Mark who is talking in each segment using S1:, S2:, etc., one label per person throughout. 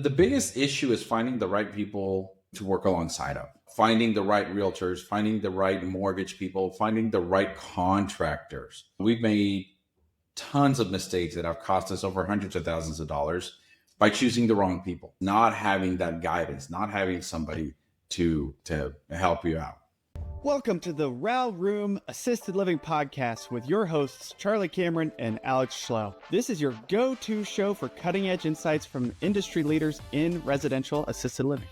S1: The biggest issue is finding the right people to work alongside of, finding the right realtors, finding the right mortgage people, finding the right contractors. We've made tons of mistakes that have cost us over hundreds of thousands of dollars by choosing the wrong people, not having that guidance, not having somebody to help you out.
S2: Welcome to the Row Room Assisted Living Podcast with your hosts, Charlie Cameron and Alex Schloe. This is your go-to show for cutting-edge insights from industry leaders in residential assisted living.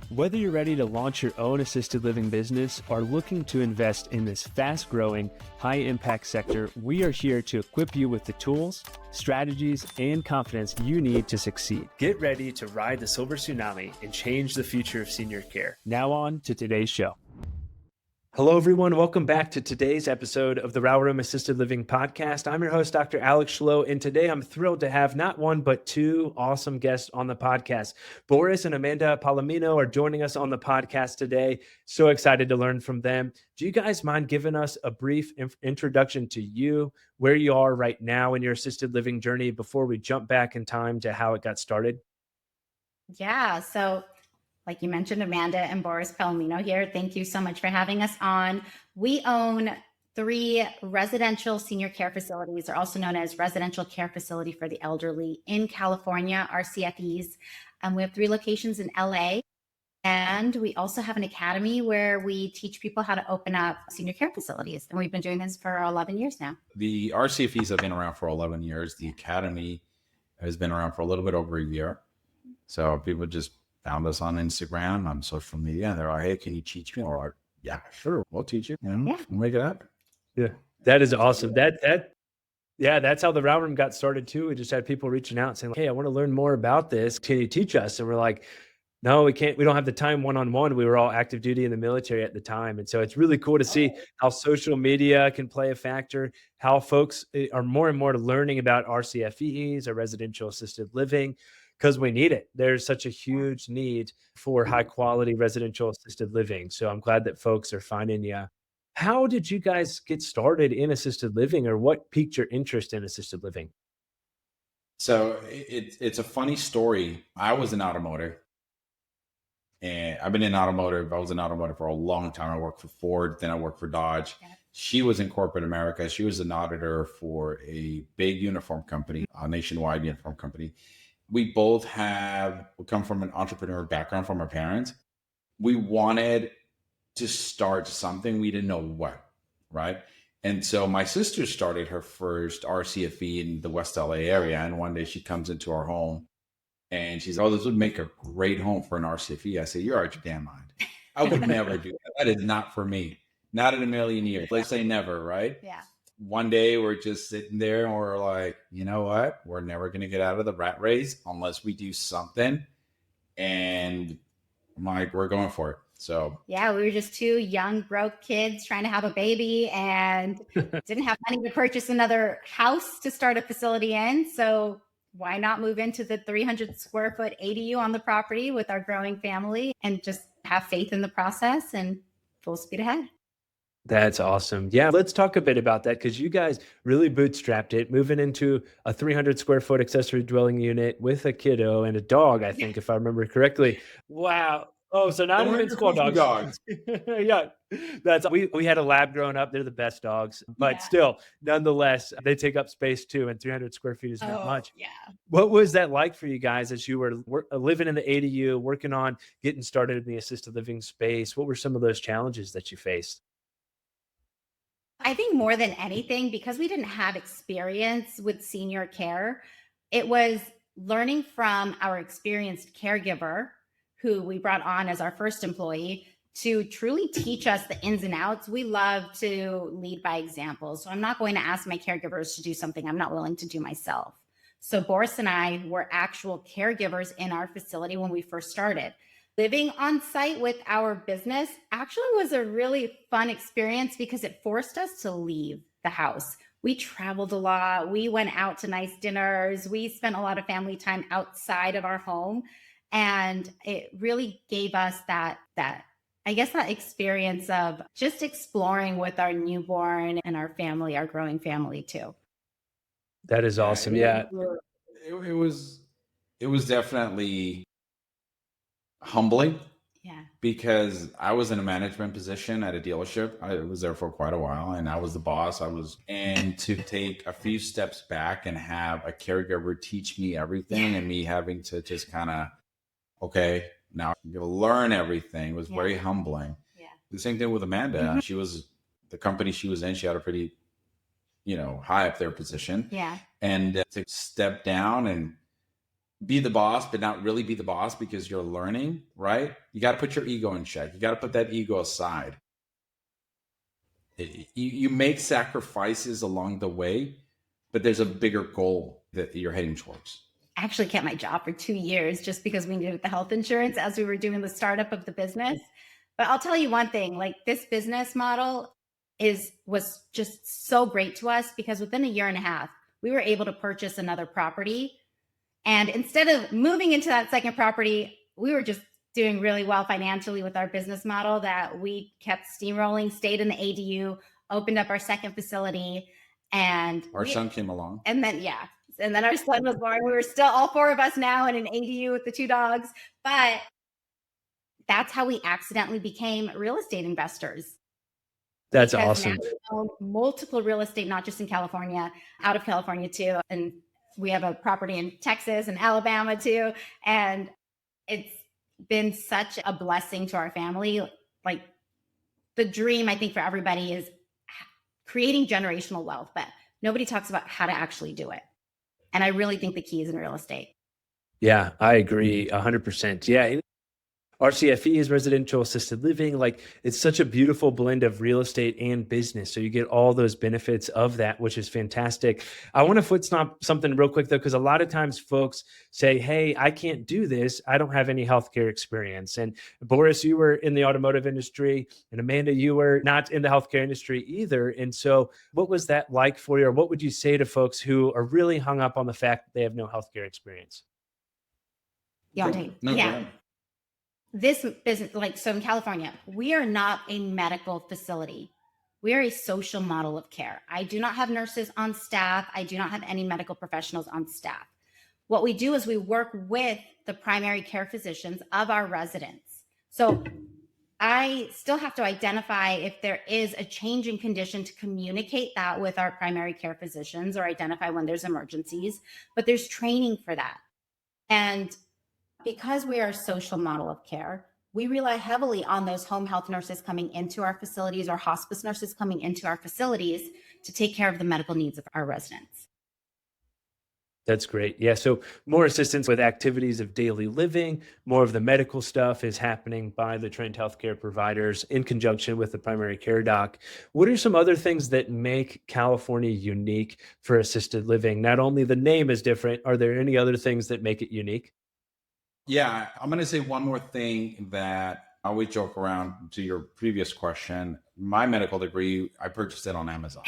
S3: Whether you're ready to launch your own assisted living business or looking to invest in this fast-growing, high-impact sector, we are here to equip you with the tools, strategies, and confidence you need to succeed. Get ready to ride the silver tsunami and change the future of senior care. Now on to today's show. Hello, everyone. Welcome back to today's episode of the Row Room Assisted Living Podcast. I'm your host, Dr. Alex Schloe, and today I'm thrilled to have not one, but two awesome guests on the podcast. Boris and Amanda Palomino are joining us on the podcast today. So excited to learn from them. Do you guys mind giving us a brief introduction to you, where you are right now in your assisted living journey before we jump back in time to how it got started?
S4: Yeah, so like you mentioned, Amanda and Boris Palomino here. Thank you so much for having us on. We own 3 residential senior care facilities, or also known as residential care facility for the elderly in California, RCFEs. We have 3 locations in LA. And we also have an academy where we teach people how to open up senior care facilities. And we've been doing this for 11 years now.
S1: The RCFEs have been around for 11 years. The academy has been around for a little bit over a year. So people just found us on Instagram, on social media, and they're like, hey, can you teach me? Or like, yeah, sure, we'll teach you. We'll make it happen.
S3: Yeah, that is awesome. That's how the Row Room got started too. We just had people reaching out saying, hey, I want to learn more about this. Can you teach us? And we're like, no, we can't. We don't have the time one-on-one. We were all active duty in the military at the time. And so it's really cool to see how social media can play a factor, how folks are more and more learning about RCFEs, or residential assisted living, because we need it. There's such a huge need for high quality residential assisted living. So I'm glad that folks are finding you. How did you guys get started in assisted living, or what piqued your interest in assisted living?
S1: So it's a funny story. I was in automotive, and I've been in automotive. I was in automotive for a long time. I worked for Ford, then I worked for Dodge. Yeah. She was in corporate America. She was an auditor for a big uniform company, a nationwide uniform company. We both come from an entrepreneur background from our parents. We wanted to start something. We didn't know what, right? And so my sister started her first RCFE in the West LA area. And one day she comes into our home and she's, oh, this would make a great home for an RCFE. I say, you're out your damn mind. I would never do that. That is not for me. Not in a million years. Let's say never, right? Yeah. One day we're just sitting there and we're like, you know what? We're never going to get out of the rat race unless we do something. And I'm like, we're going for it. So
S4: yeah, we were just 2 young, broke kids trying to have a baby and didn't have money to purchase another house to start a facility in. So why not move into the 300 square foot ADU on the property with our growing family and just have faith in the process and full speed ahead.
S3: That's awesome. Yeah, let's talk a bit about that, because you guys really bootstrapped it, moving into a 300 square foot accessory dwelling unit with a kiddo and a dog, I think, if I remember correctly. Wow. Oh, so not even small dogs. Yeah, we had a lab growing up. They're the best dogs, but still, nonetheless, they take up space too, and 300 square feet is not much. Yeah. What was that like for you guys as you were living in the ADU, working on getting started in the assisted living space? What were some of those challenges that you faced?
S4: I think more than anything, because we didn't have experience with senior care, it was learning from our experienced caregiver, who we brought on as our first employee, to truly teach us the ins and outs. We love to lead by example. So I'm not going to ask my caregivers to do something I'm not willing to do myself. So Boris and I were actual caregivers in our facility when we first started. Living on site with our business actually was a really fun experience because it forced us to leave the house. We traveled a lot. We went out to nice dinners. We spent a lot of family time outside of our home. And it really gave us that experience of just exploring with our newborn and our family, our growing family too.
S3: That is awesome. Yeah.
S1: It was definitely humbling.
S4: Yeah.
S1: Because I was in a management position at a dealership. I was there for quite a while and I was the boss. And to take a few steps back and have a caregiver teach me everything and me having to just kind of, okay, now you'll learn everything was very humbling. Yeah. The same thing with Amanda. She was, the company she was in, she had a pretty, high up there position.
S4: Yeah.
S1: And to step down and be the boss, but not really be the boss because you're learning, right? You got to put your ego in check. You got to put that ego aside. You make sacrifices along the way, but there's a bigger goal that you're heading towards.
S4: I actually kept my job for 2 years just because we needed the health insurance as we were doing the startup of the business. But I'll tell you one thing, like this business model was just so great to us because within a year and a half, we were able to purchase another property. And instead of moving into that second property, we were just doing really well financially with our business model that we kept steamrolling, stayed in the ADU, opened up our second facility. And
S1: our son came along.
S4: And then our son was born. We were still all 4 of us now in an ADU with the 2 dogs. But that's how we accidentally became real estate investors.
S3: That's
S4: because
S3: awesome.
S4: Now we own multiple real estate, not just in California, out of California too. And we have a property in Texas and Alabama too. And it's been such a blessing to our family. Like the dream, I think, for everybody is creating generational wealth, but nobody talks about how to actually do it. And I really think the key is in real estate.
S3: Yeah, I agree 100%. Yeah. RCFE is residential assisted living. Like it's such a beautiful blend of real estate and business. So you get all those benefits of that, which is fantastic. I want to foot stomp something real quick though, because a lot of times folks say, hey, I can't do this. I don't have any healthcare experience. And Boris, you were in the automotive industry, and Amanda, you were not in the healthcare industry either. And so what was that like for you? Or what would you say to folks who are really hung up on the fact that they have no healthcare experience?
S4: Yeah. This business, so in California, we are not a medical facility. We are a social model of care. I do not have nurses on staff. I do not have any medical professionals on staff. What we do is we work with the primary care physicians of our residents. So I still have to identify if there is a change in condition to communicate that with our primary care physicians or identify when there's emergencies, but there's training for that. And because we are a social model of care, we rely heavily on those home health nurses coming into our facilities or hospice nurses coming into our facilities to take care of the medical needs of our residents.
S3: That's great. Yeah. So more assistance with activities of daily living, more of the medical stuff is happening by the trained healthcare providers in conjunction with the primary care doc. What are some other things that make California unique for assisted living? Not only the name is different, are there any other things that make it unique?
S1: Yeah, I'm going to say one more thing that I always joke around to your previous question. My medical degree, I purchased it on Amazon.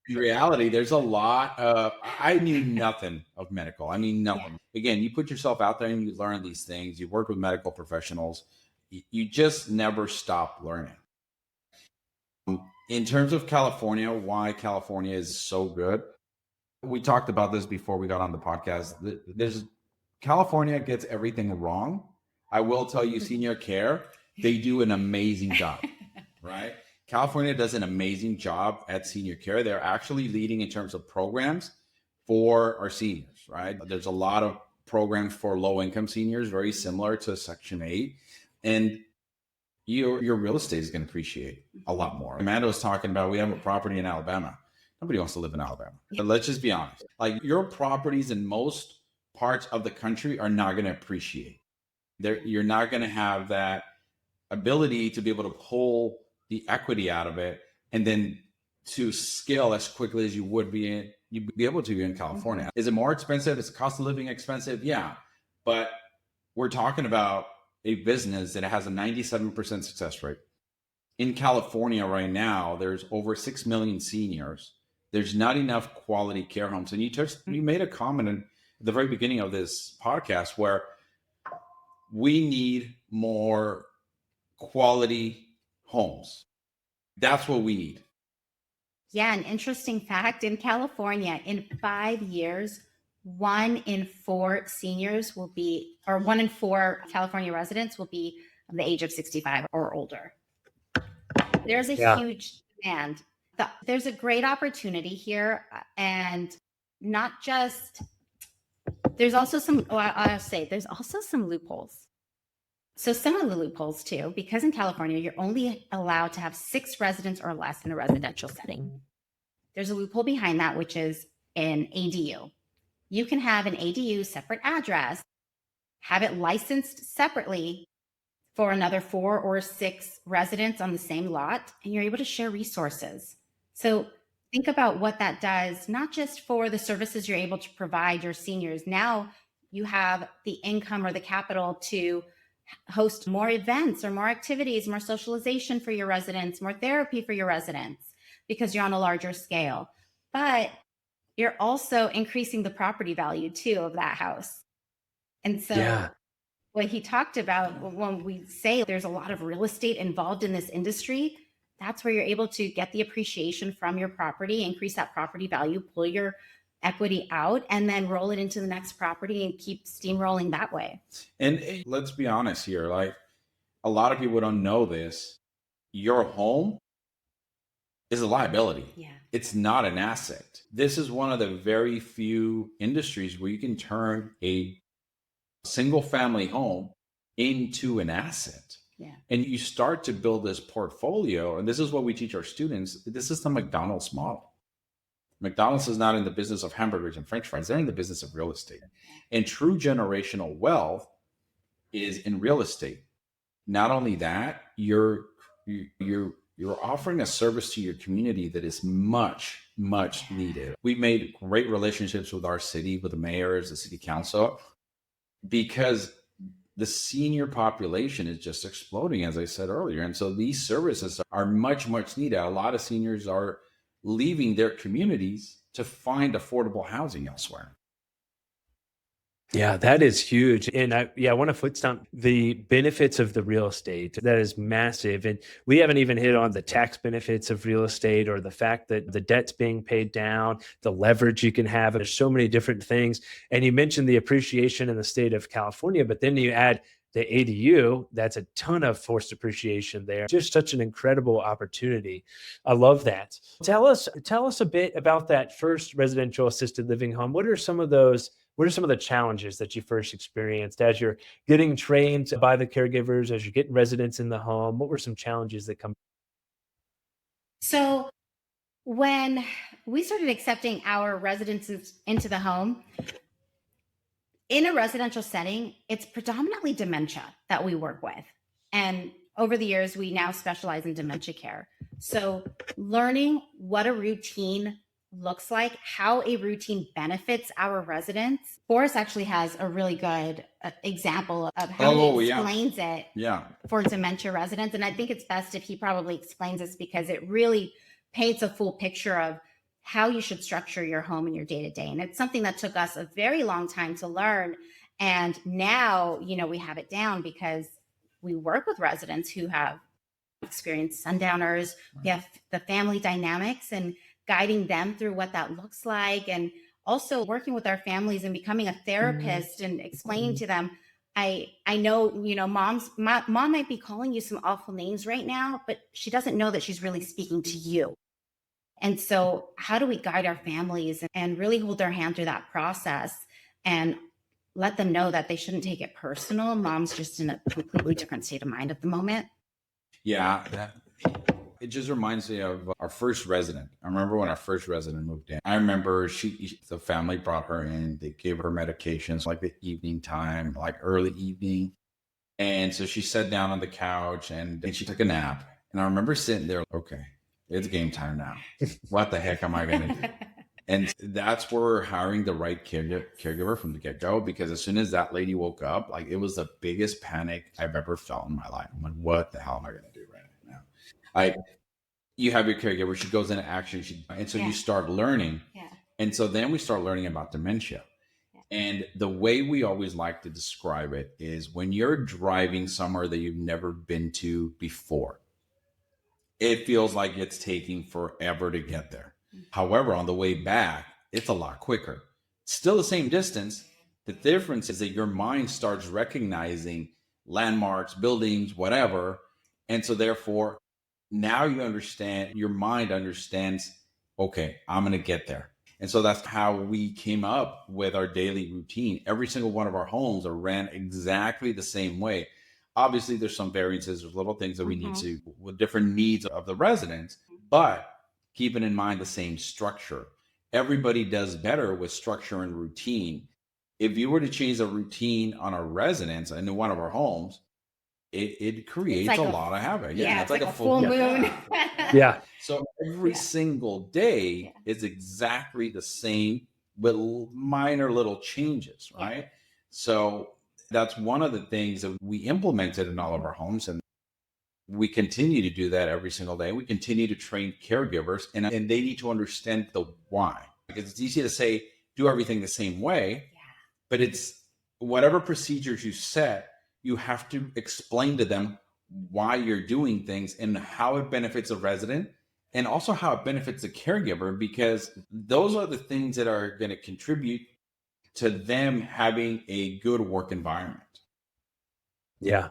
S1: In reality, there's a lot of, I knew nothing of medical. I mean, nothing. Again, you put yourself out there and you learn these things. You work with medical professionals. You just never stop learning. In terms of California, why California is so good. We talked about this before we got on the podcast. California gets everything wrong. I will tell you, senior care, they do an amazing job, right? California does an amazing job at senior care. They're actually leading in terms of programs for our seniors, right? There's a lot of programs for low-income seniors, very similar to Section 8. And your real estate is going to appreciate a lot more. Amanda was talking about, we have a property in Alabama. Nobody wants to live in Alabama. But let's just be honest. Like your properties in most parts of the country are not going to appreciate. You're not going to have that ability to be able to pull the equity out of it and then to scale as quickly as you'd be able to in California. Mm-hmm. Is it more expensive? Is the cost of living expensive? Yeah. But we're talking about a business that has a 97% success rate. In California right now, there's over 6 million seniors. There's not enough quality care homes. And you made a comment at the very beginning of this podcast where we need more quality homes. That's what we need.
S4: Yeah, an interesting fact in California, in 5 years, 1 in 4 seniors will be, or 1 in 4 California residents will be of the age of 65 or older. There's a huge demand. There's a great opportunity here, and not just, there's also some, I'll say there's also some loopholes. So some of the loopholes too, because in California, you're only allowed to have 6 residents or less in a residential setting. There's a loophole behind that, which is an ADU. You can have an ADU separate address, have it licensed separately for another 4 or 6 residents on the same lot, and you're able to share resources. So think about what that does, not just for the services you're able to provide your seniors. Now you have the income or the capital to host more events or more activities, more socialization for your residents, more therapy for your residents, because you're on a larger scale. But you're also increasing the property value too of that house. And so what he talked about, when we say there's a lot of real estate involved in this industry, that's where you're able to get the appreciation from your property, increase that property value, pull your equity out, and then roll it into the next property and keep steamrolling that way.
S1: And let's be honest here, like a lot of people don't know this. Your home is a liability.
S4: Yeah.
S1: It's not an asset. This is one of the very few industries where you can turn a single family home into an asset.
S4: Yeah.
S1: And you start to build this portfolio. And this is what we teach our students. This is the McDonald's model. McDonald's is not in the business of hamburgers and French fries. They're in the business of real estate. And true generational wealth is in real estate. Not only that, you're offering a service to your community that is much, much needed. We made great relationships with our city, with the mayors, the city council, because the senior population is just exploding, as I said earlier. And so these services are much, much needed. A lot of seniors are leaving their communities to find affordable housing elsewhere.
S3: Yeah, that is huge. And I want to foot stomp the benefits of the real estate. That is massive. And we haven't even hit on the tax benefits of real estate, or the fact that the debt's being paid down, the leverage you can have. There's so many different things. And you mentioned the appreciation in the state of California, but then you add the ADU, that's a ton of forced appreciation there. Just such an incredible opportunity. I love that. Tell us a bit about that first residential assisted living home. What are some of the challenges that you first experienced as you're getting trained by the caregivers, as you're getting residents in the home? What were some challenges that come?
S4: So when we started accepting our residents into the home, in a residential setting, it's predominantly dementia that we work with. And over the years, we now specialize in dementia care. So learning what a routine looks like, how a routine benefits our residents. Boris actually has a really good example of how he explains it for dementia residents. And I think it's best if he probably explains this, because it really paints a full picture of how you should structure your home and your day-to-day. And it's something that took us a very long time to learn. And now, we have it down because we work with residents who have experienced sundowners. We have the family dynamics and guiding them through what that looks like, and also working with our families and becoming a therapist and explaining to them, I know, mom might be calling you some awful names right now, but she doesn't know that she's really speaking to you. And so how do we guide our families and really hold their hand through that process and let them know that they shouldn't take it personal? Mom's just in a completely different state of mind at the moment.
S1: Yeah, it just reminds me of our first resident. I remember when our first resident moved in. I remember the family brought her in. They gave her medications like the evening time, like early evening. And so she sat down on the couch and she took a nap. And I remember sitting there, okay, it's game time now. What the heck am I going to do? And that's where we're hiring the right caregiver from the get-go, because as soon as that lady woke up, like, it was the biggest panic I've ever felt in my life. I'm like, what the hell am I going to do right now? Like, you have your caregiver, she goes into action, and so you start learning.
S4: Yeah.
S1: And so then we start learning about dementia. Yeah. And the way we always like to describe it is when you're driving somewhere that you've never been to before, it feels like it's taking forever to get there. However, on the way back, it's a lot quicker. Still the same distance. The difference is that your mind starts recognizing landmarks, buildings, whatever. And so therefore, now you understand, your mind understands, okay, I'm going to get there. And so that's how we came up with our daily routine. Every single one of our homes are ran exactly the same way. Obviously, there's some variances, there's little things that we need to, with different needs of the residents, but keeping in mind the same structure. Everybody does better with structure and routine. If you were to change the routine on our residents in one of our homes, it creates
S4: like
S1: a lot of havoc.
S4: Yeah,
S1: it's
S4: like a full moon.
S3: Yeah.
S1: So every single day is exactly the same with minor little changes, right? So that's one of the things that we implemented in all of our homes. And we continue to do that every single day. We continue to train caregivers, and they need to understand the why. Because it's easy to say, do everything the same way, but it's whatever procedures you set, you have to explain to them why you're doing things and how it benefits a resident and also how it benefits the caregiver, because those are the things that are going to contribute to them having a good work environment.
S3: Yeah,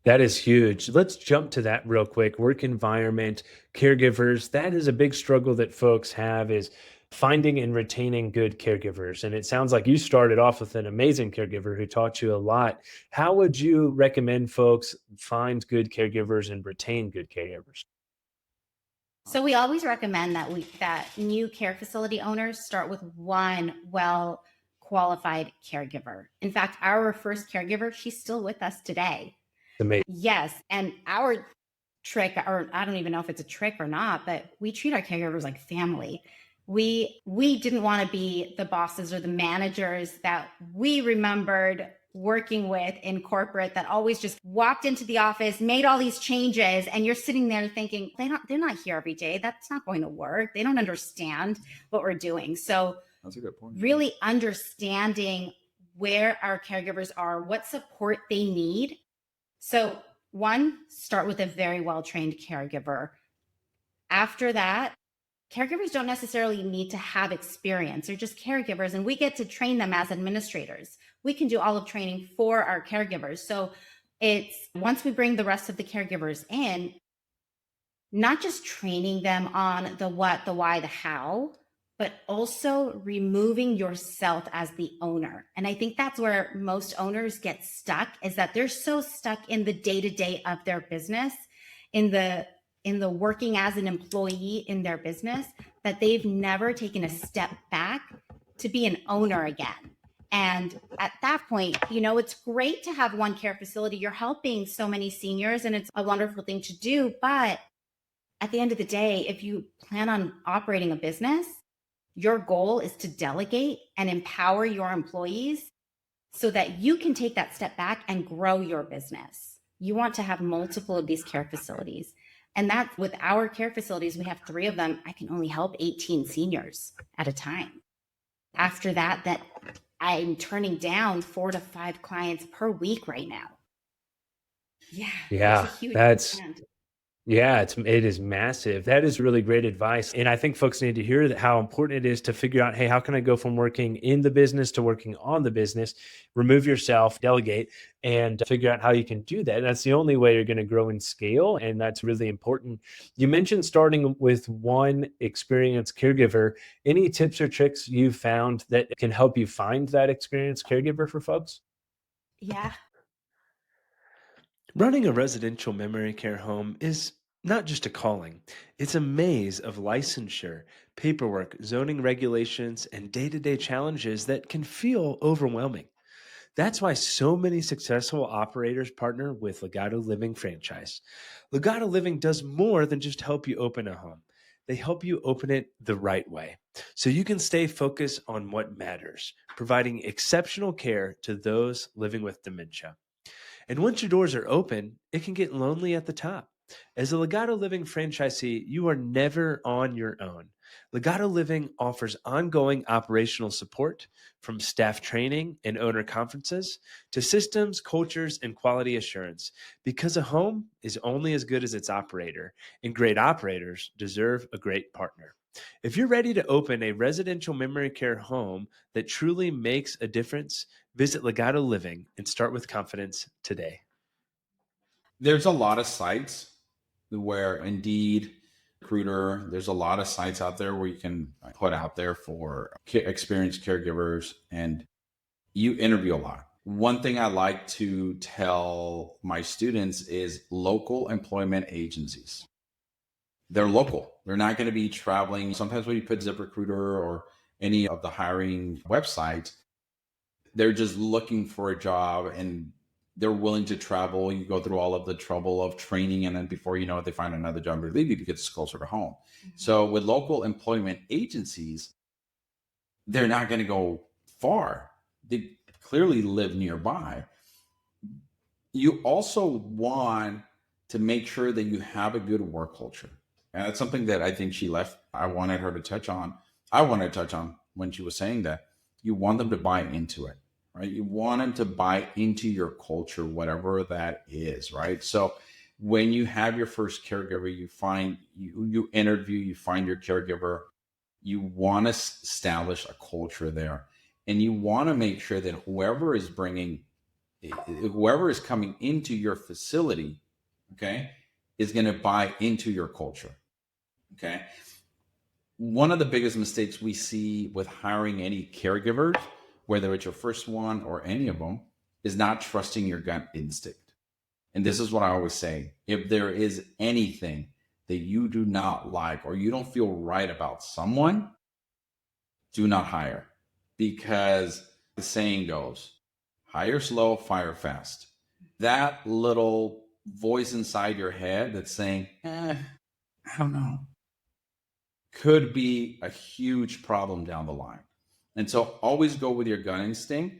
S3: that is huge. Let's jump to that real quick. Work environment, caregivers, that is a big struggle that folks have, is finding and retaining good caregivers. And it sounds like you started off with an amazing caregiver who taught you a lot. How would you recommend folks find good caregivers and retain good caregivers?
S4: So we always recommend that new care facility owners start with one well qualified caregiver. In fact, our first caregiver, she's still with us today.
S3: Amazing.
S4: Yes, and our trick, or I don't even know if it's a trick or not, but we treat our caregivers like family. We didn't want to be the bosses or the managers that we remembered working with in corporate that always just walked into the office, made all these changes, and you're sitting there thinking, they're not here every day. That's not going to work. They don't understand what we're doing. So
S1: that's a good point.
S4: Really understanding where our caregivers are, what support they need. So one, start with a very well-trained caregiver. After that, caregivers don't necessarily need to have experience. They're just caregivers, and we get to train them as administrators. We can do all of training for our caregivers. So it's, once we bring the rest of the caregivers in, not just training them on the what, the why, the how, but also removing yourself as the owner. And I think that's where most owners get stuck, is that they're so stuck in the day-to-day of their business, in the working as an employee in their business, that they've never taken a step back to be an owner again. And at that point, it's great to have one care facility. You're helping so many seniors, and it's a wonderful thing to do. But at the end of the day, if you plan on operating a business, your goal is to delegate and empower your employees so that you can take that step back and grow your business. You want to have multiple of these care facilities. And that, with our care facilities, we have 3 of them. I can only help 18 seniors at a time. After that I'm turning down 4 to 5 clients per week right now.
S3: Yeah,
S4: it's a huge
S3: that's
S4: demand.
S3: Yeah, it is massive. That is really great advice. And I think folks need to hear that, how important it is to figure out, hey, how can I go from working in the business to working on the business? Remove yourself, delegate, and figure out how you can do that. That's the only way you're going to grow and scale. And that's really important. You mentioned starting with one experienced caregiver. Any tips or tricks you've found that can help you find that experienced caregiver for folks?
S4: Yeah.
S5: Running a residential memory care home is not just a calling, it's a maze of licensure, paperwork, zoning regulations, and day to day challenges that can feel overwhelming. That's why so many successful operators partner with Legato Living franchise. Legato Living does more than just help you open a home. They help you open it the right way so you can stay focused on what matters, providing exceptional care to those living with dementia. And once your doors are open, it can get lonely at the top. As a Legato Living franchisee, you are never on your own. Legato Living offers ongoing operational support, from staff training and owner conferences to systems, cultures, and quality assurance, because a home is only as good as its operator, and great operators deserve a great partner. If you're ready to open a residential memory care home that truly makes a difference, visit Legato Living and start with confidence today.
S1: There's a lot of sites where Indeed, Recruiter, there's a lot of sites out there where you can put out there for experienced caregivers, and you interview a lot. One thing I like to tell my students is local employment agencies. They're local. They're not going to be traveling. Sometimes when you put ZipRecruiter or any of the hiring websites, they're just looking for a job and they're willing to travel. You go through all of the trouble of training, and then before you know it, they find another job to leave you because it's closer to home. So with local employment agencies, they're not going to go far. They clearly live nearby. You also want to make sure that you have a good work culture. And that's something that I think I wanted her to touch on. I wanted to touch on when she was saying that you want them to buy into it, right? You want them to buy into your culture, whatever that is, right? So when you have your first caregiver, you interview, you find your caregiver, you want to establish a culture there. And you want to make sure that whoever is coming into your facility, okay, is going to buy into your culture. Okay. One of the biggest mistakes we see with hiring any caregivers, whether it's your first one or any of them, is not trusting your gut instinct. And this is what I always say. If there is anything that you do not like or you don't feel right about someone, do not hire. Because the saying goes, hire slow, fire fast. That little voice inside your head that's saying, I don't know, could be a huge problem down the line. And so always go with your gut instinct.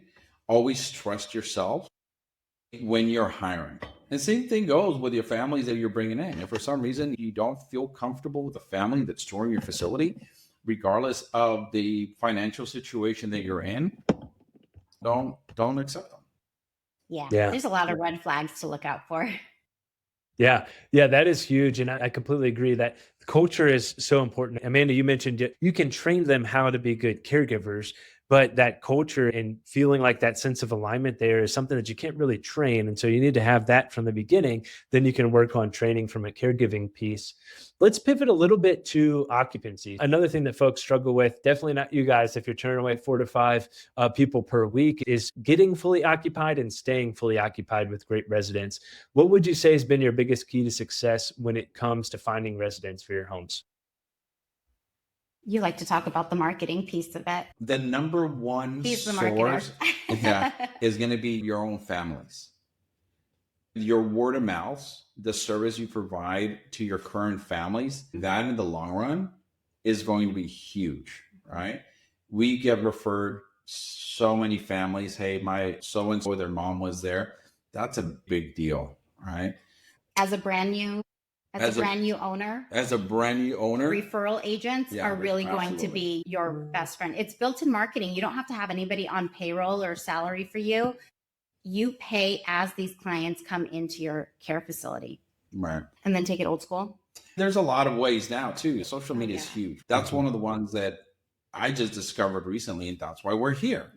S1: Always trust yourself when you're hiring. And same thing goes with your families that you're bringing in. If for some reason you don't feel comfortable with the family that's touring your facility, regardless of the financial situation that you're in, don't accept them.
S4: Yeah.
S5: Yeah.
S4: There's a lot of red flags to look out for.
S3: Yeah, that is huge. And I completely agree that culture is so important. Amanda, you mentioned you can train them how to be good caregivers, but that culture and feeling like that sense of alignment there is something that you can't really train. And so you need to have that from the beginning. Then you can work on training from a caregiving piece. Let's pivot a little bit to occupancy. Another thing that folks struggle with, definitely not you guys, if you're turning away 4 to 5 people per week, is getting fully occupied and staying fully occupied with great residents. What would you say has been your biggest key to success when it comes to finding residents for your homes?
S4: You like to talk about the marketing piece of it.
S1: The number one
S4: He's the
S1: source
S4: marketer.
S1: is going to be your own families. Your word of mouth, the service you provide to your current families, that in the long run is going to be huge, right? We get referred so many families. Hey, my so-and-so, their mom was there. That's a big deal, right?
S4: As a brand new owner, referral agents are really going to be your best friend. It's built in marketing. You don't have to have anybody on payroll or salary for you. You pay as these clients come into your care facility.
S1: Right.
S4: And then take it old school.
S1: There's a lot of ways now too. Social media is huge. That's one of the ones that I just discovered recently, and that's why we're here.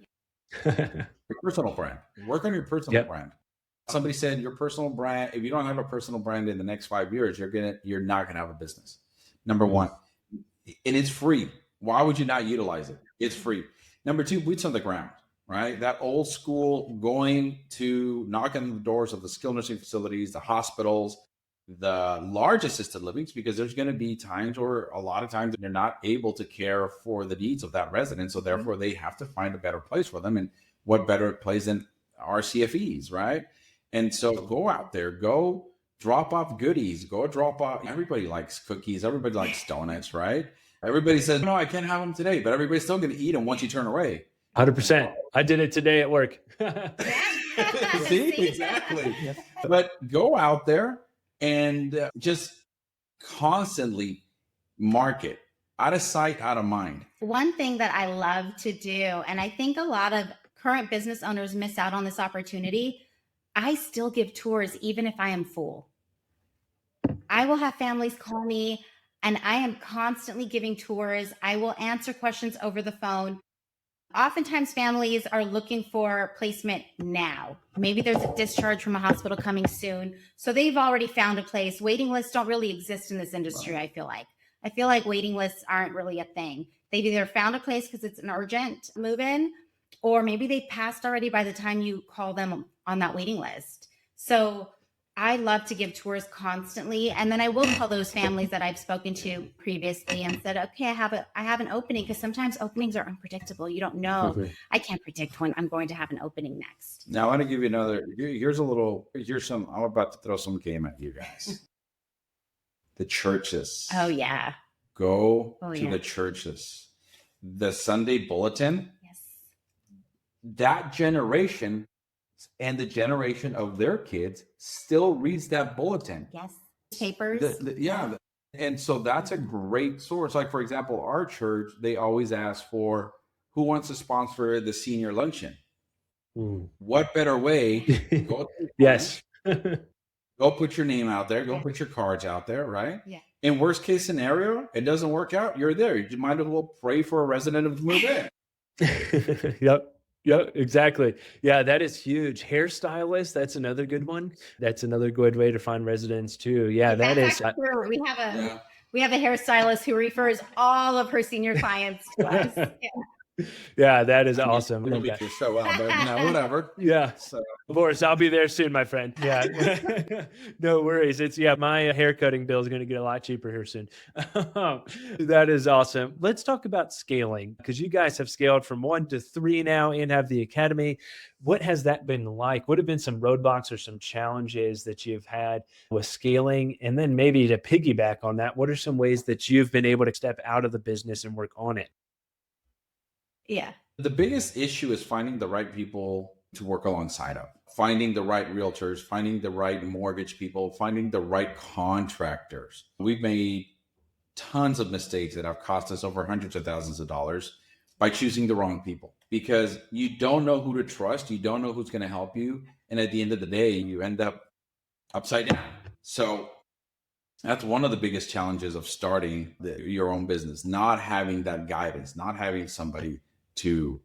S1: Your personal brand. Work on your personal brand. Somebody said your personal brand, if you don't have a personal brand in the next 5 years, you're not gonna have a business. Number one. And it's free. Why would you not utilize it? It's free. Number two, boots on the ground, right? That old school going to knock on the doors of the skilled nursing facilities, the hospitals, the large assisted livings, because there's going to be times or a lot of times they're not able to care for the needs of that resident. So therefore they have to find a better place for them. And what better place than RCFEs, right? And so go out there, go drop off goodies, go drop off. Everybody likes cookies. Everybody likes donuts, right? Everybody says, no, I can't have them today, but everybody's still going to eat them once you turn away.
S3: 100%. I did it today at work.
S1: See, exactly. But go out there and just constantly market, out of sight, out of mind.
S4: One thing that I love to do, and I think a lot of current business owners miss out on this opportunity, I still give tours even if I am full. I will have families call me, And I am constantly giving tours. I will answer questions over the phone. Oftentimes families are looking for placement now. Maybe there's a discharge from a hospital coming soon. So they've already found a place. Waiting lists don't really exist in this industry, I feel like. I feel like waiting lists aren't really a thing. They've either found a place because it's an urgent move-in, or maybe they passed already by the time you call them on that waiting list. So I love to give tours constantly. And then I will tell those families that I've spoken to previously and said, okay, I have an opening, because sometimes openings are unpredictable. You don't know. I can't predict when I'm going to have an opening next.
S1: Now I want to give you here's some, I'm about to throw some game at you guys. The churches.
S4: Oh yeah.
S1: Go to the churches. The Sunday bulletin.
S4: Yes. That
S1: generation and the generation of their kids still reads that bulletin.
S4: Yes. Papers.
S1: And so that's a great source. Like, for example, our church, they always ask for who wants to sponsor the senior luncheon. What better way? Go
S3: Yes.
S1: Go put your name out there. Go put your cards out there, right?
S4: Yeah.
S1: In worst case scenario, it doesn't work out. You're there. You might as well pray for a resident of the move in.
S3: Yep, exactly. Yeah, that is huge. Hairstylist, that's another good one. That's another good way to find residents too. Yeah, that is.
S4: We have a hairstylist who refers all of her senior clients to us.
S3: Yeah, that is awesome.
S1: We don't get your show out, but whatever.
S3: Yeah.
S1: So.
S3: Boris, I'll be there soon, my friend. Yeah. No worries. My haircutting bill is going to get a lot cheaper here soon. That is awesome. Let's talk about scaling, because you guys have scaled from 1 to 3 now and have the academy. What has that been like? What have been some roadblocks or some challenges that you've had with scaling? And then maybe to piggyback on that, what are some ways that you've been able to step out of the business and work on it?
S4: Yeah.
S1: The biggest issue is finding the right people to work alongside of, finding the right realtors, finding the right mortgage people, finding the right contractors. We've made tons of mistakes that have cost us over hundreds of thousands of dollars by choosing the wrong people, because you don't know who to trust. You don't know who's going to help you. And at the end of the day, you end up upside down. So that's one of the biggest challenges of starting your own business, not having that guidance, not having somebody to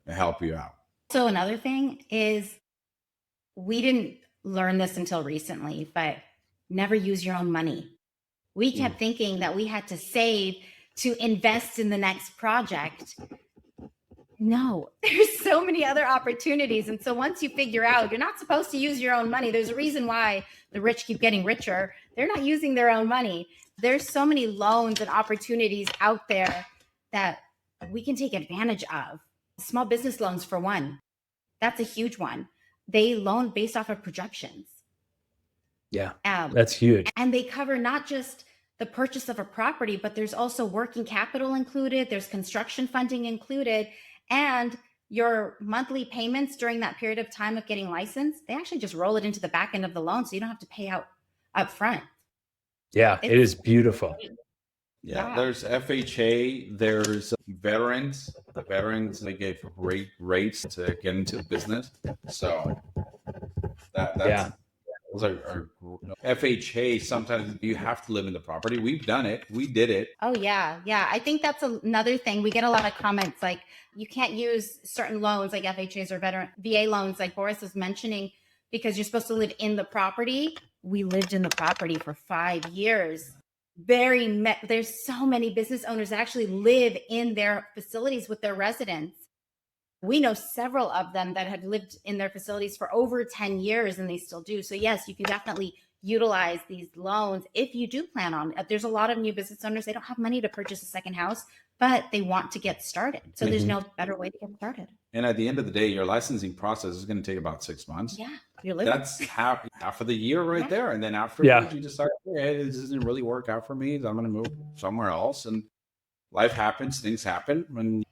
S1: help you out.
S4: So another thing is, we didn't learn this until recently, but never use your own money. We kept thinking that we had to save to invest in the next project. No, there's so many other opportunities. And so once you figure out you're not supposed to use your own money, there's a reason why the rich keep getting richer. They're not using their own money. There's so many loans and opportunities out there that we can take advantage of. Small business loans, for one, that's a huge one. They loan based off of projections.
S3: Yeah, that's huge.
S4: And they cover not just the purchase of a property, but there's also working capital included. There's construction funding included. And your monthly payments during that period of time of getting licensed, they actually just roll it into the back end of the loan. So you don't have to pay out up front.
S3: Yeah, it is beautiful.
S1: Yeah, there's FHA, there's veterans. The veterans, they gave great rates to get into the business. So those are FHA. Sometimes you have to live in the property. We've done it. We did it.
S4: Oh yeah. Yeah. I think that's another thing. We get a lot of comments like, you can't use certain loans like FHAs or VA loans like Boris was mentioning, because you're supposed to live in the property. We lived in the property for 5 years. There's so many business owners that actually live in their facilities with their residents. We know several of them that have lived in their facilities for over 10 years and they still do. So yes, you can definitely utilize these loans if you do plan on. There's a lot of new business owners, they don't have money to purchase a second house, but they want to get started. So there's no better way to get started. And
S1: at the end of the day, your licensing process is going to take about 6 months.
S4: Yeah, you're living.
S1: That's half of the year right there. And then after you decide, hey, this doesn't really work out for me, I'm going to move somewhere else. And life happens, things happen. And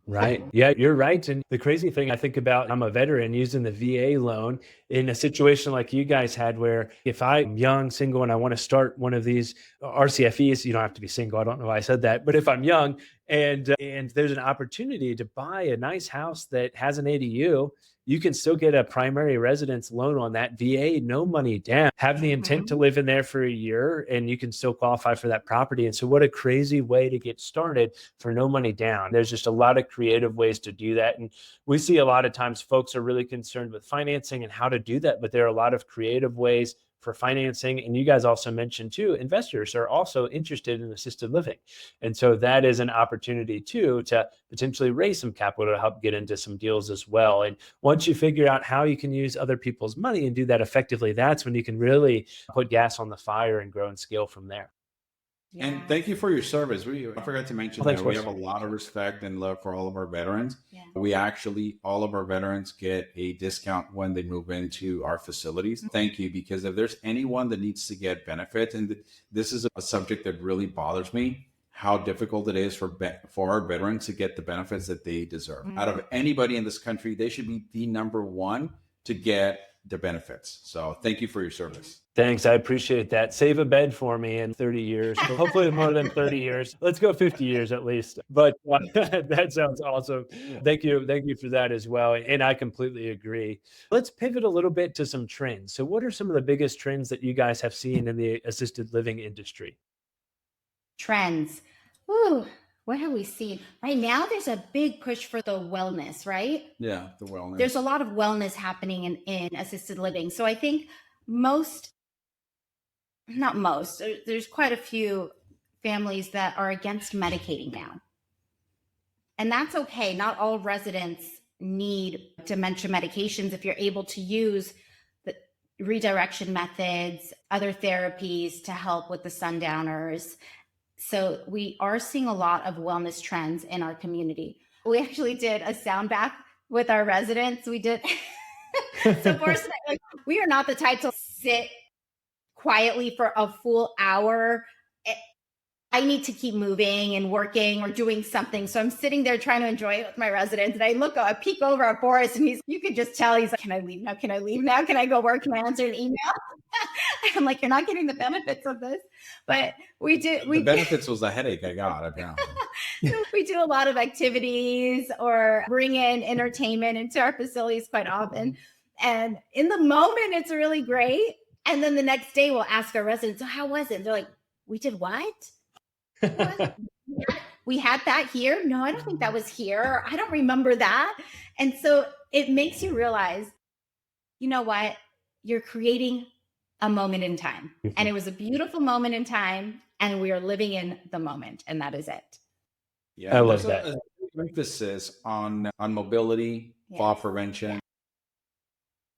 S3: right. Yeah, you're right. And the crazy thing I think about, I'm a veteran using the VA loan in a situation like you guys had, where if I'm young, single, and I want to start one of these RCFEs, you don't have to be single. I don't know why I said that, but if I'm young and there's an opportunity to buy a nice house that has an ADU you can still get a primary residence loan on that VA, no money down, have the intent to live in there for a year, and you can still qualify for that property. And so what a crazy way to get started for no money down. There's just a lot of creative ways to do that. And we see a lot of times folks are really concerned with financing and how to do that, but there are a lot of creative ways for financing. And you guys also mentioned too, investors are also interested in assisted living. And so that is an opportunity too, to potentially raise some capital to help get into some deals as well. And once you figure out how you can use other people's money and do that effectively, that's when you can really put gas on the fire and grow and scale from there.
S4: Yeah.
S1: And thank you for your service. I forgot to mention that we
S3: Boris.
S1: have a lot of respect and love for all of our veterans.
S4: Yeah.
S1: We actually, all of our veterans get a discount when they move into our facilities. Thank you, because if there's anyone that needs to get benefits, and this is a subject that really bothers me, how difficult it is for our veterans to get the benefits that they deserve. Out of anybody in this country, they should be the number one to get the benefits. So thank you for your service.
S3: Thanks. I appreciate that. Save a bed for me in 30 years, but hopefully more than 30 years. Let's go 50 years at least. But that sounds awesome. Thank you. Thank you for that as well. And I completely agree. Let's pivot a little bit to some trends. So what are some of the biggest trends that you guys have seen in the assisted living industry?
S4: Trends. Ooh, what have we seen? Right now, there's a big push for the wellness, right?
S1: Yeah, the wellness.
S4: There's a lot of wellness happening in assisted living. So I think there's quite a few families that are against medicating now. And that's okay. Not all residents need dementia medications if you're able to use the redirection methods, other therapies to help with the sundowners. So we are seeing a lot of wellness trends in our community. We actually did a sound bath with our residents. We did. So Boris and I, we are not the type to sit quietly for a full hour. I need to keep moving and working or doing something. So I'm sitting there trying to enjoy it with my residents. And I peek over at Boris, and you could just tell he's like, can I leave now? Can I leave now? Can I go work? Can I answer an email? I'm like, you're not getting the benefits of this. But the
S1: benefits was the headache I got, apparently.
S4: We do a lot of activities or bring in entertainment into our facilities quite often. And in the moment, it's really great. And then the next day we'll ask our residents, so how was it? And they're like, we did what? We had that here? No, I don't think that was here. I don't remember that. And so it makes you realize, you know what? You're creating a moment in time. And it was a beautiful moment in time. And we are living in the moment. And that is it.
S1: Yeah,
S3: I love that.
S1: A emphasis on mobility, fall prevention.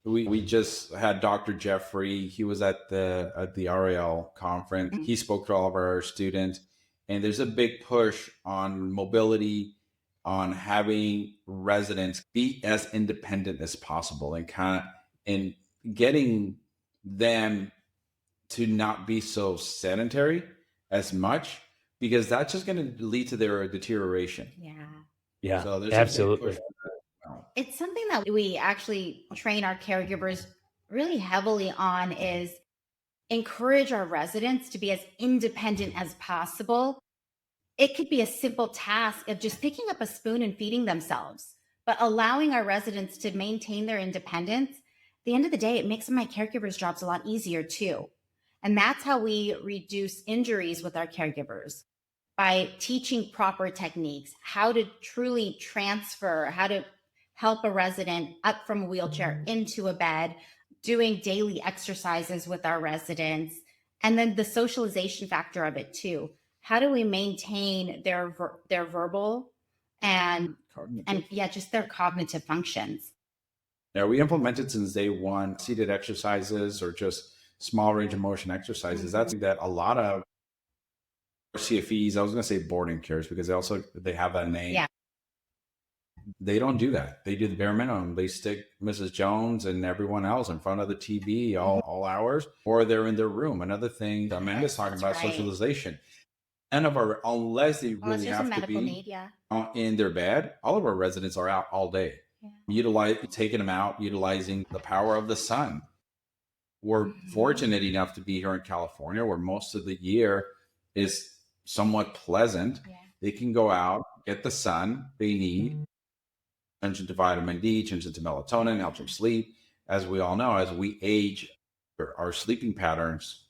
S1: We just had Dr. Jeffrey. He was at the RAL conference. He spoke to all of our students, and there's a big push on mobility, on having residents be as independent as possible, and getting them to not be so sedentary as much, because that's just going to lead to their deterioration.
S3: Yeah,
S1: so there's
S3: absolutely.
S4: It's something that we actually train our caregivers really heavily on, is encourage our residents to be as independent as possible. It could be a simple task of just picking up a spoon and feeding themselves, but allowing our residents to maintain their independence. At the end of the day, it makes my caregivers' jobs a lot easier too. And that's how we reduce injuries with our caregivers, by teaching proper techniques, how to truly transfer, how to help a resident up from a wheelchair into a bed, doing daily exercises with our residents, and then the socialization factor of it too. How do we maintain their verbal and just their cognitive functions?
S1: Yeah, we implemented since day one seated exercises, or just small range of motion exercises. That's that a lot of RCFEs, I was going to say boarding cares, because they have that name.
S4: Yeah.
S1: They don't do that. They do the bare minimum. They stick Mrs. Jones and everyone else in front of the TV all hours, or they're in their room. Another thing Amanda's talking about, socialization. Unless they really have to be in their bed, all of our residents are out all day, taking them out, utilizing the power of the sun. We're fortunate enough to be here in California, where most of the year is somewhat pleasant. They can go out, get the sun they need, changes to vitamin D, changes to melatonin, helps them sleep. As we all know, as we age, our sleeping patterns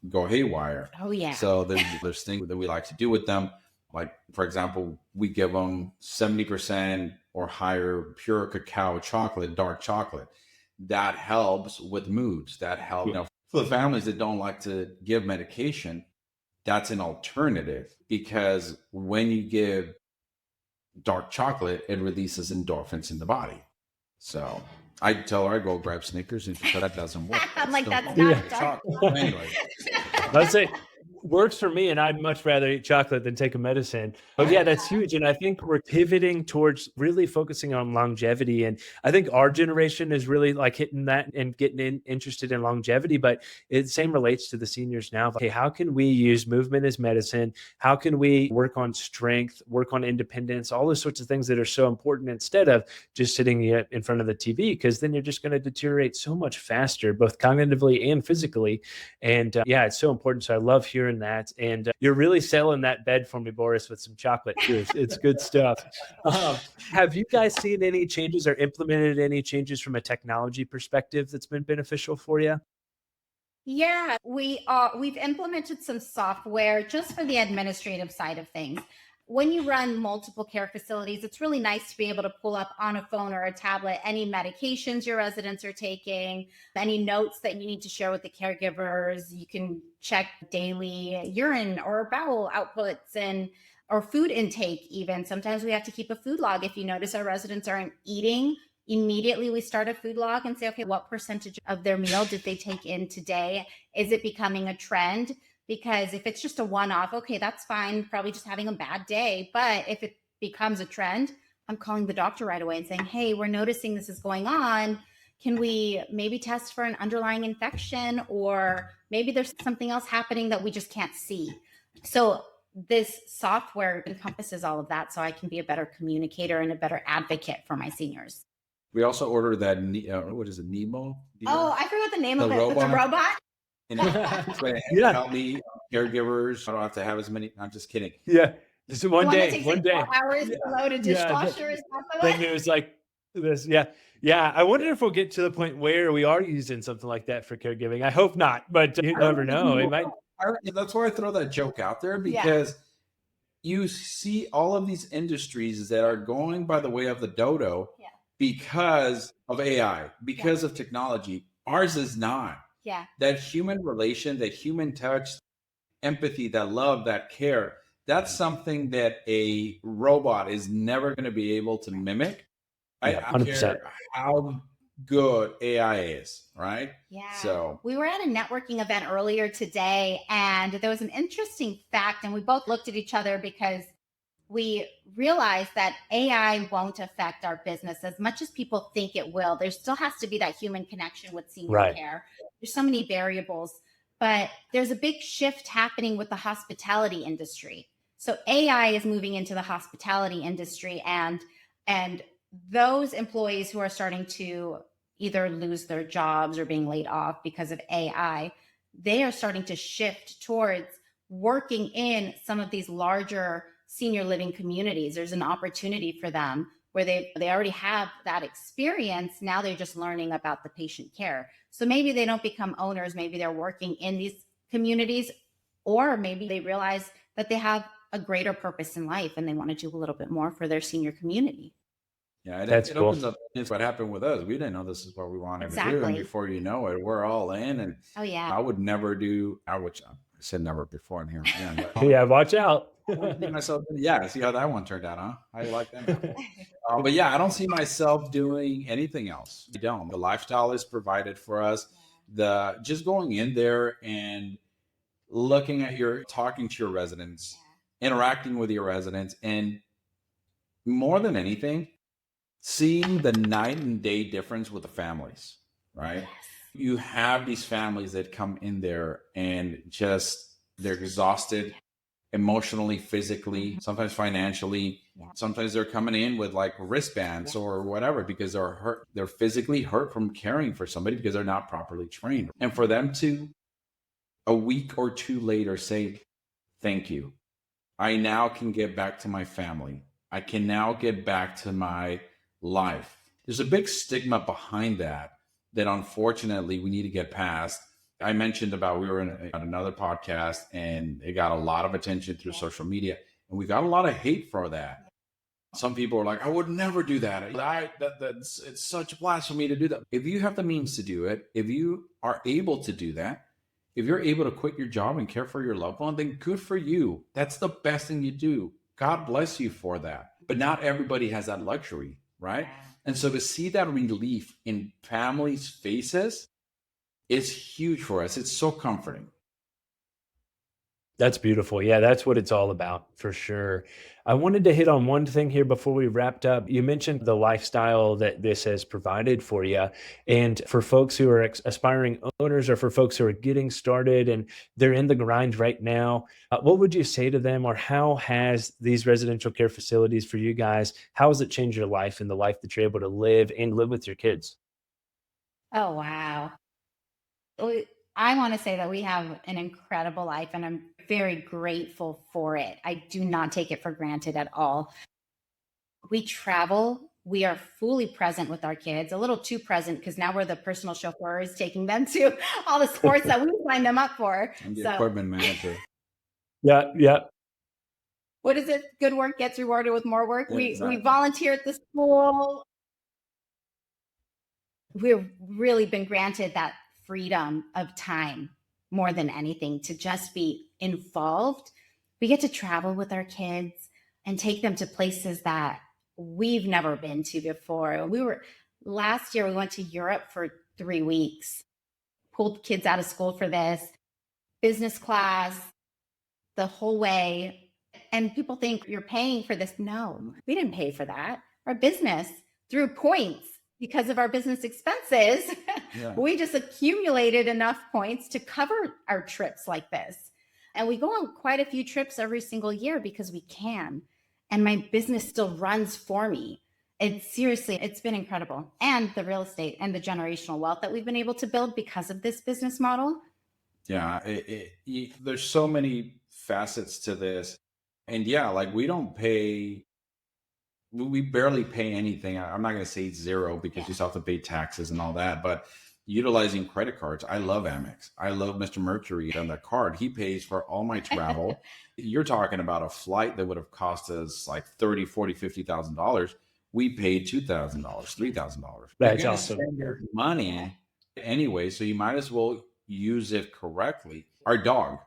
S1: go haywire.
S4: Oh, yeah.
S1: So there's things that we like to do with them. Like, for example, we give them 70% or higher pure cacao chocolate, dark chocolate. That helps with moods. That helps, for the families that don't like to give medication, that's an alternative, because when you give dark chocolate, it releases endorphins in the body. So I tell her I go grab Snickers, and she said that doesn't work.
S4: I'm like, that's not dark.
S1: Anyway.
S3: Let's say works for me, and I'd much rather eat chocolate than take a medicine. But yeah, that's huge. And I think we're pivoting towards really focusing on longevity. And I think our generation is really like hitting that and getting interested in longevity. But it same relates to the seniors now. Okay, how can we use movement as medicine? How can we work on strength, work on independence, all those sorts of things that are so important, instead of just sitting in front of the TV? Because then you're just going to deteriorate so much faster, both cognitively and physically. And yeah, it's so important. So I love hearing that. And you're really selling that bed for me, Boris, with some chocolate too. It's good stuff. Have you guys seen any changes or implemented any changes from a technology perspective that's been beneficial for you?
S4: Yeah, we've implemented some software just for the administrative side of things. When you run multiple care facilities, it's really nice to be able to pull up on a phone or a tablet any medications your residents are taking, any notes that you need to share with the caregivers. You can check daily urine or bowel outputs or food intake even. Sometimes we have to keep a food log. If you notice our residents aren't eating, immediately we start a food log and say, okay, what percentage of their meal did they take in today? Is it becoming a trend? Because if it's just a one-off, okay, that's fine, probably just having a bad day. But if it becomes a trend, I'm calling the doctor right away and saying, hey, we're noticing this is going on. Can we maybe test for an underlying infection, or maybe there's something else happening that we just can't see? So this software encompasses all of that, so I can be a better communicator and a better advocate for my seniors.
S1: We also ordered that, what is it, Nemo?
S4: Oh, I forgot the name of it.
S1: Robot?
S4: The robot?
S1: And help me, caregivers. I don't have to have as many. I'm just kidding.
S3: Yeah. Just one day.
S4: 4 hours to load a dishwasher. Is that the
S3: then it was like this. Yeah. Yeah. I wonder if we'll get to the point where we are using something like that for caregiving. I hope not, but you never know. It might.
S1: That's why I throw that joke out there, because you see all of these industries that are going by the way of the dodo because of AI, because of technology. Ours is not.
S4: Yeah.
S1: That human relation, that human touch, empathy, that love, that care, that's something that a robot is never going to be able to mimic. I don't care how good AI is, right?
S4: Yeah.
S1: So
S4: we were at a networking event earlier today, and there was an interesting fact, and we both looked at each other because we realized that AI won't affect our business as much as people think it will. There still has to be that human connection with senior care. There's so many variables, but there's a big shift happening with the hospitality industry. So AI is moving into the hospitality industry, and those employees who are starting to either lose their jobs or being laid off because of AI, they are starting to shift towards working in some of these larger senior living communities. There's an opportunity for them where they already have that experience. Now they're just learning about the patient care. So maybe they don't become owners. Maybe they're working in these communities, or maybe they realize that they have a greater purpose in life and they want to do a little bit more for their senior community.
S1: Yeah,
S3: That's
S1: it
S3: cool.
S1: opens up. It's what happened with us. We didn't know this is what we wanted to do, and before you know it, we're all in. And I would never do. I said never before in here. Yeah, but,
S3: yeah, watch out.
S1: Myself, yeah, see how that one turned out, huh? How you like that? But yeah, I don't see myself doing anything else. I don't. The lifestyle is provided for us. Just going in there and looking at talking to your residents, interacting with your residents, and more than anything, seeing the night and day difference with the families, right? Yes. You have these families that come in there and they're exhausted emotionally, physically, sometimes financially. Sometimes they're coming in with like wristbands or whatever because they're hurt. They're physically hurt from caring for somebody because they're not properly trained. And for them to a week or two later say, thank you. I now can get back to my family. I can now get back to my life. There's a big stigma behind that unfortunately we need to get past. I mentioned about we were on another podcast and it got a lot of attention through social media, and we got a lot of hate for that. Some people are like, I would never do that. It's such blasphemy to do that. If you have the means to do it, if you are able to do that, if you're able to quit your job and care for your loved one, then good for you. That's the best thing you do. God bless you for that. But not everybody has that luxury, right? And so to see that relief in families' faces is huge for us. It's so comforting.
S3: That's beautiful. Yeah, that's what it's all about for sure. I wanted to hit on one thing here before we wrapped up. You mentioned the lifestyle that this has provided for you. And for folks who are aspiring owners, or for folks who are getting started and they're in the grind right now, what would you say to them, or how has these residential care facilities for you guys, how has it changed your life and the life that you're able to live and live with your kids?
S4: Oh, wow. I want to say that we have an incredible life and I'm very grateful for it. I do not take it for granted at all. We travel. We are fully present with our kids, a little too present because now we're the personal chauffeurs taking them to all the sports that we signed them up for.
S1: I'm the equipment manager.
S3: Yeah.
S4: What is it? Good work gets rewarded with more work.
S1: Yeah, exactly.
S4: We volunteer at the school. We've really been granted that freedom of time more than anything to just be involved. We get to travel with our kids and take them to places that we've never been to before. Last year, we went to Europe for 3 weeks, pulled kids out of school for this, business class, the whole way. And people think you're paying for this. No, we didn't pay for that. Our business threw points because of our business expenses.
S1: Yeah.
S4: We just accumulated enough points to cover our trips like this. And we go on quite a few trips every single year because we can. And my business still runs for me. It's been incredible. And the real estate and the generational wealth that we've been able to build because of this business model.
S1: Yeah, there's so many facets to this. And yeah, like we barely pay anything. I'm not going to say zero because you still have to pay taxes and all that, but utilizing credit cards. I love Amex. I love Mr. Mercury on that card. He pays for all my travel. You're talking about a flight that would have cost us like $30,000, $40,000, $50,000. We paid $2,000, $3,000.
S3: That's awesome.
S1: Spend your money anyway, so you might as well use it correctly. Our dog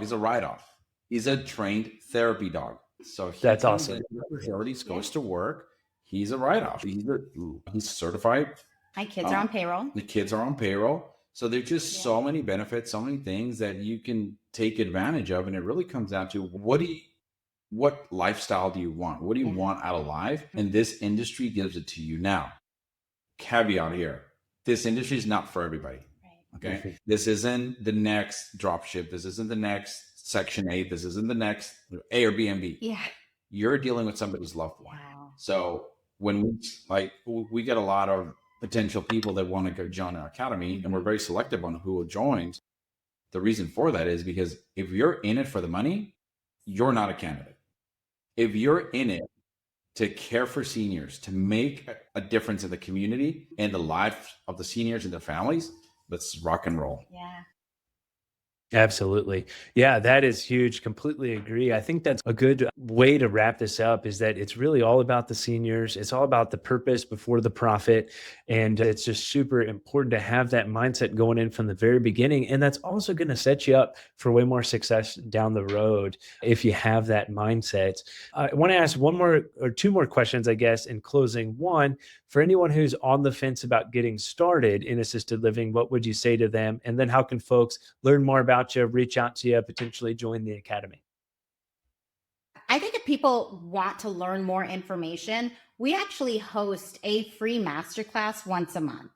S1: is a write-off. He's a trained therapy dog. So
S3: that's awesome.
S1: Facilities, goes to work. He's a write-off. He's certified.
S4: My kids are on payroll.
S1: The kids are on payroll. So there's just so many benefits, so many things that you can take advantage of. And it really comes down to what lifestyle do you want? What do you want out of life? And this industry gives it to you. Now, caveat here. This industry is not for everybody. Right. Okay. This isn't the next dropship. This isn't the next Section 8. This isn't the next Airbnb.
S4: Yeah.
S1: You're dealing with somebody's loved one.
S4: Wow.
S1: So when we get a lot of potential people that want to go join our academy, and we're very selective on who joins. The reason for that is because if you're in it for the money, you're not a candidate. If you're in it to care for seniors, to make a difference in the community and the life of the seniors and their families, let's rock and roll.
S4: Yeah.
S3: Absolutely. Yeah, that is huge. Completely agree. I think that's a good way to wrap this up, is that it's really all about the seniors. It's all about the purpose before the profit. And it's just super important to have that mindset going in from the very beginning. And that's also going to set you up for way more success down the road if you have that mindset. I want to ask one more or two more questions, I guess, in closing. One, for anyone who's on the fence about getting started in assisted living, what would you say to them? And then how can folks learn more about you, reach out to you, potentially join the academy?
S4: I think if people want to learn more information, we actually host a free masterclass once a month.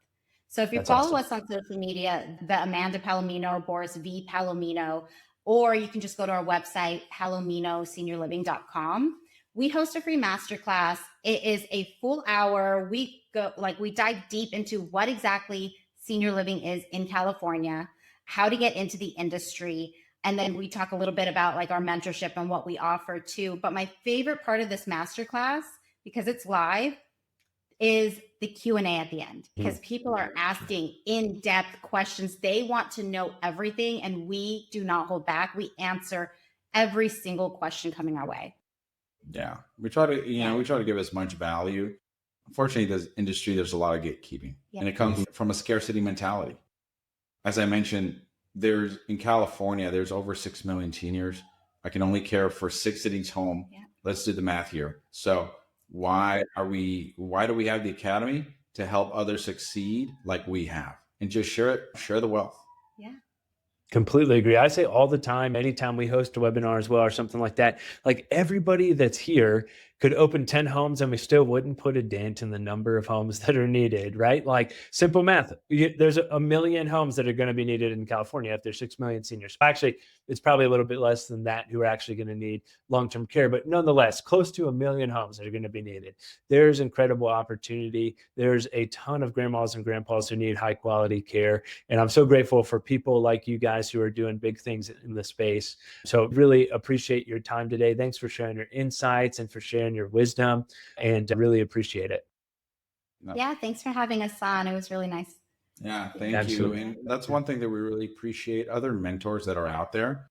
S4: So if you follow us on social media, the Amanda Palomino or Boris V Palomino, or you can just go to our website, palominoseniorliving.com. We host a free masterclass. It is a full hour. We dive deep into what exactly senior living is in California, how to get into the industry. And then we talk a little bit about like our mentorship and what we offer too. But my favorite part of this masterclass, because it's live, is the Q&A at the end, because people are asking in-depth questions. They want to know everything, and we do not hold back. We answer every single question coming our way.
S1: Yeah, we try to give as much value. Unfortunately, this industry, there's a lot of gatekeeping, and it comes from a scarcity mentality. As I mentioned, in California, there's over 6 million seniors. I can only care for 6 at each home. Yeah. Let's do the math here. So why do we have the academy? To help others succeed like we have, and just share the wealth.
S4: Yeah.
S3: Completely agree. I say all the time, anytime we host a webinar as well or something like that, like everybody that's here could open 10 homes and we still wouldn't put a dent in the number of homes that are needed, right? Like simple math. There's a million homes that are going to be needed in California if there's 6 million seniors. Actually, it's probably a little bit less than that who are actually going to need long-term care, but nonetheless, close to 1 million homes that are going to be needed. There's incredible opportunity. There's a ton of grandmas and grandpas who need high quality care. And I'm so grateful for people like you guys who are doing big things in the space. So really appreciate your time today. Thanks for sharing your insights and for sharing your wisdom, and I really appreciate it.
S4: Yeah, thanks for having us on. It was really nice.
S1: Yeah, thank you. And that's one thing that we really appreciate. Other mentors that are out there,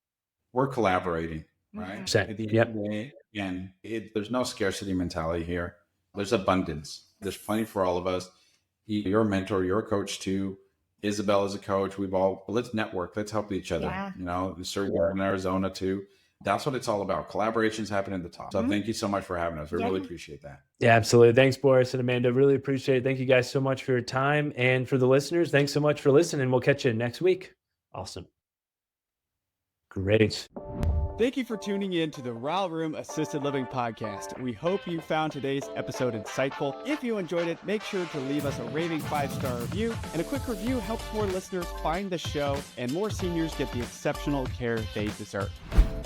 S1: we're collaborating, right? At the end of the day, again, there's no scarcity mentality here. There's abundance. There's plenty for all of us. You're a mentor, you're a coach too. Isabel is a coach. Let's network. Let's help each other. Yeah. Sergio in Arizona too. That's what it's all about. Collaborations happen at the top. So thank you so much for having us. We really appreciate that.
S3: Yeah, absolutely. Thanks, Boris and Amanda. Really appreciate it. Thank you guys so much for your time. And for the listeners, thanks so much for listening. We'll catch you next week. Awesome. Great.
S2: Thank you for tuning in to the Rail Room Assisted Living Podcast. We hope you found today's episode insightful. If you enjoyed it, make sure to leave us a raving 5-star review. And a quick review helps more listeners find the show and more seniors get the exceptional care they deserve.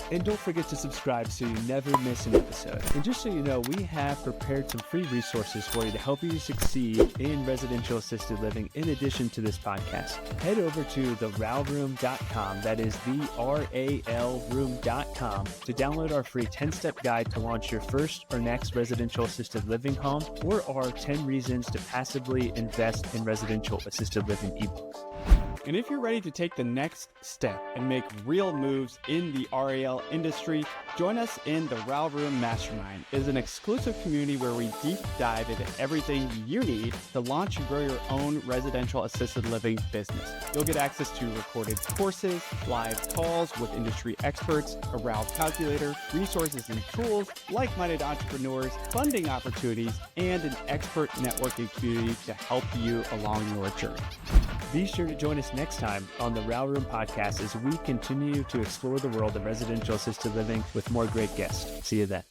S3: And don't forget to subscribe so you never miss an episode. And just so you know, we have prepared some free resources for you to help you succeed in residential assisted living in addition to this podcast. Head over to theralroom.com, that is theralroom.com, to download our free 10-step guide to launch your first or next residential assisted living home, or our 10 reasons to passively invest in residential assisted living ebooks.
S2: And if you're ready to take the next step and make real moves in the RAL industry, join us in the Rail Room Mastermind. It is an exclusive community where we deep dive into everything you need to launch and grow your own residential assisted living business. You'll get access to recorded courses, live calls with industry experts, a RAL calculator, resources and tools, like-minded entrepreneurs, funding opportunities, and an expert networking community to help you along your journey. Be sure to join us next time on the Rail Room Podcast as we continue to explore the world of residential assisted living with more great guests. See you then.